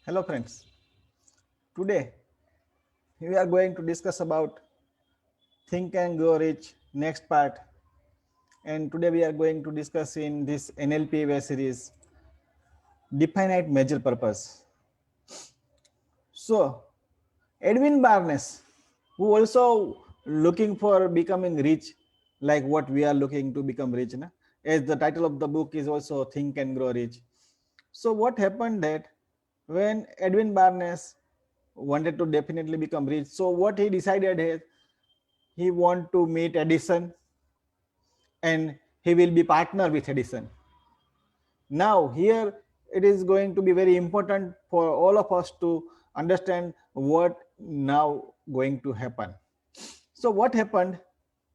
Hello friends, today we are going to discuss about Think and Grow Rich next part, and today we are going to discuss in this NLP web series Definite Major Purpose. So Edwin Barnes, who also looking for becoming rich like what we are looking to become rich, na? As the title of the book is also Think and Grow Rich. So what happened that when Edwin Barnes wanted to definitely become rich, so what he decided is he want to meet Edison and he will be partner with Edison. Now here it is going to be very important for all of us to understand what now going to happen. So what happened?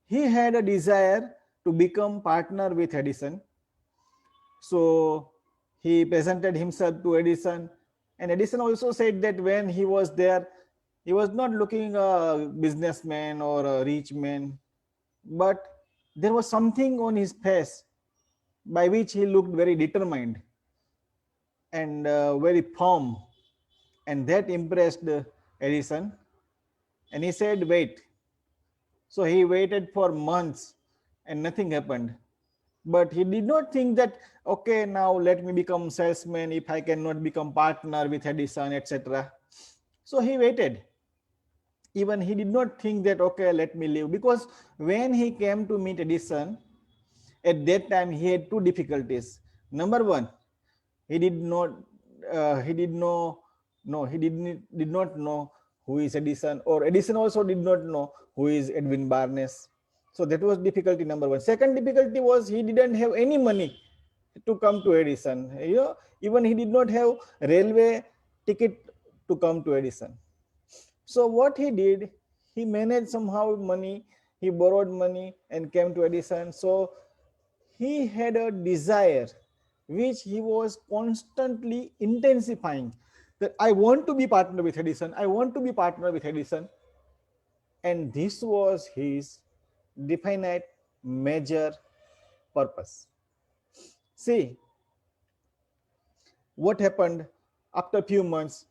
He had a desire to become partner with Edison. So he presented himself to Edison, and Edison also said that when he was there, he was not looking a businessman or a rich man, but there was something on his face by which he looked very determined and very firm, and that impressed Edison. And he said, "Wait." So he waited for months, and nothing happened. But he did not think that okay, now let me become salesman if I cannot become partner with Edison, etc. So he waited. Even he did not think that okay, let me leave, because when he came to meet Edison, at that time he had two difficulties. Number one, he did not he did know no he did not know who is Edison, or Edison also did not know who is Edwin Barnes. So that was difficulty number one. Second difficulty was he didn't have any money to come to Edison. Even he did not have railway ticket to come to Edison. So what he did, he managed somehow money, he borrowed money and came to Edison. So he had a desire which he was constantly intensifying, that I want to be partner with Edison, I want to be partner with Edison. And this was his definite major purpose. See what happened after a few months.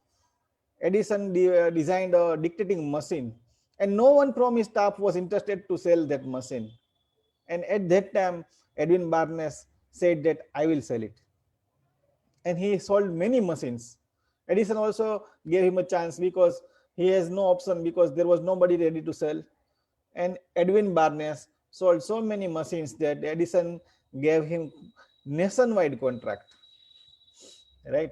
Edison designed a dictating machine, and no one from his staff was interested to sell that machine. And at that time, Edwin Barnes said that I will sell it. And he sold many machines. Edison also gave him a chance because he has no option, because there was nobody ready to sell. And Edwin Barnes sold so many machines that Edison gave him nationwide contract, right?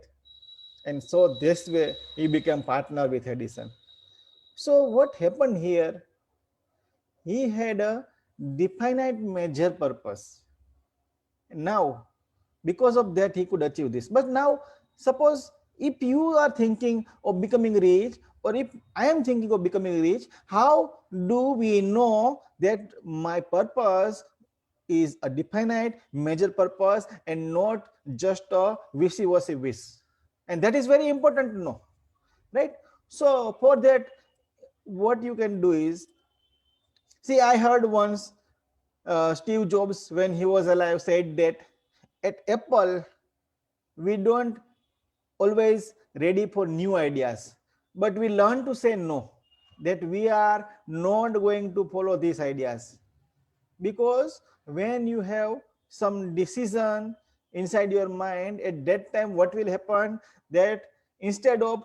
And so this way he became partner with Edison. So what happened here? He had a definite major purpose. Now, because of that, he could achieve this. But now, suppose if you are thinking of becoming rich, or if I am thinking of becoming rich, how do we know that my purpose is a definite major purpose and not just a wishy-washy wish? And that is very important to know, right? So for that, what you can do is, see, I heard once Steve Jobs, when he was alive, said that at Apple, we don't always ready for new ideas, but we learn to say no, that we are not going to follow these ideas. Because when you have some decision inside your mind, at that time, what will happen? That instead of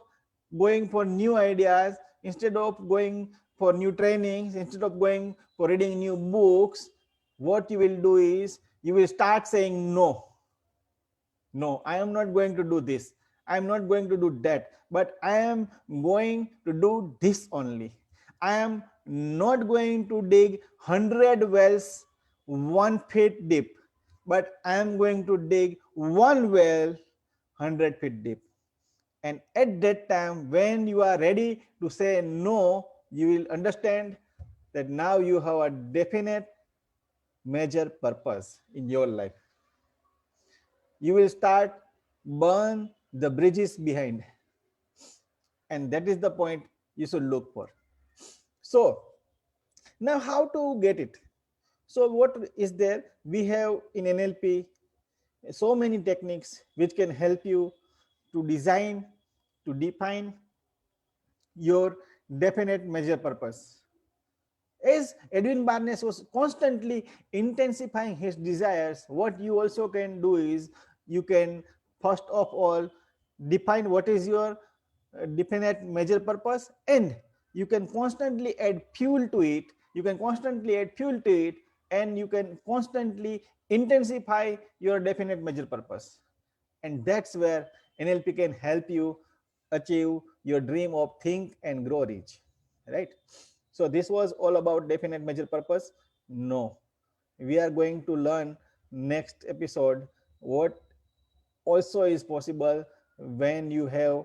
going for new ideas, instead of going for new trainings, instead of going for reading new books, what you will do is you will start saying no. No, I am not going to do this, I am not going to do that, but I am going to do this only. I am not going to dig 100 wells 1 feet deep, but I am going to dig one well 100 feet deep. And at that time, when you are ready to say no, you will understand that now you have a definite major purpose in your life. You will start burn the bridges behind, and that is the point you should look for. So now how to get it? So what is there? We have in NLP so many techniques which can help you to design, to define your definite major purpose. As Edwin Barnes was constantly intensifying his desires, what you also can do is you can first of all define what is your definite major purpose, and you can constantly add fuel to it. You can constantly add fuel to it, and you can constantly intensify your definite major purpose. And that's where NLP can help you achieve your dream of think and grow rich, right? So this was all about definite major purpose. No, we are going to learn next episode what also is possible when you have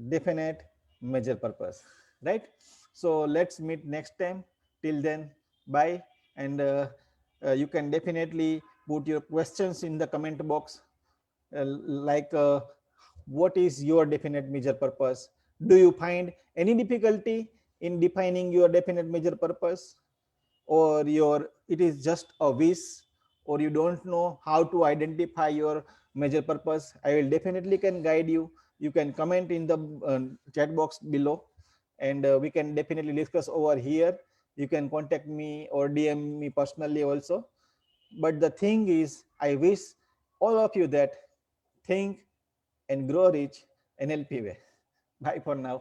definite major purpose, right? So let's meet next time. Till then, bye. And you can definitely put your questions in the comment box, like what is your definite major purpose? Do you find any difficulty in defining your definite major purpose, or your it is just a wish, or you don't know how to identify your major purpose? I will definitely can guide you. You can comment in the chat box below, and we can definitely discuss over here. You can contact me or DM me personally also. But the thing is, I wish all of you that think and grow rich NLP way. Bye for now.